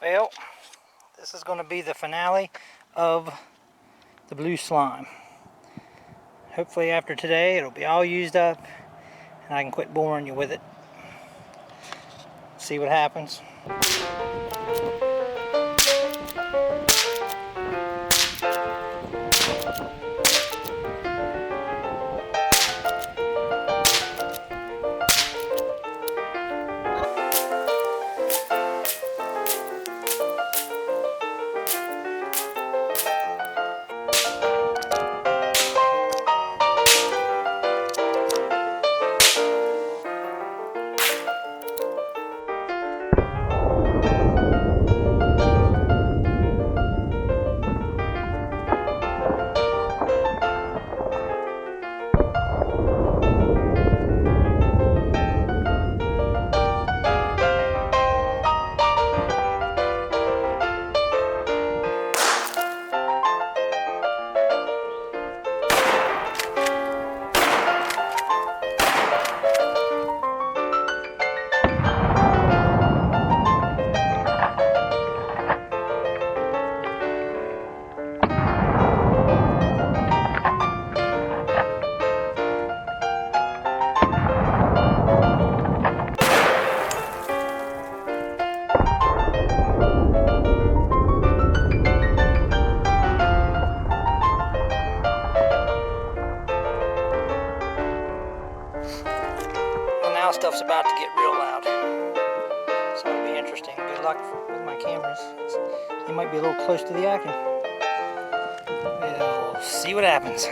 Well, this is going to be the finale of the blue slime. Hopefully after today it'll be all used up and I can quit boring you with it. See what happens. Now stuff's about to get real loud, so it'll be interesting. Good luck with my cameras. They might be a little close to the action. We'll see what happens.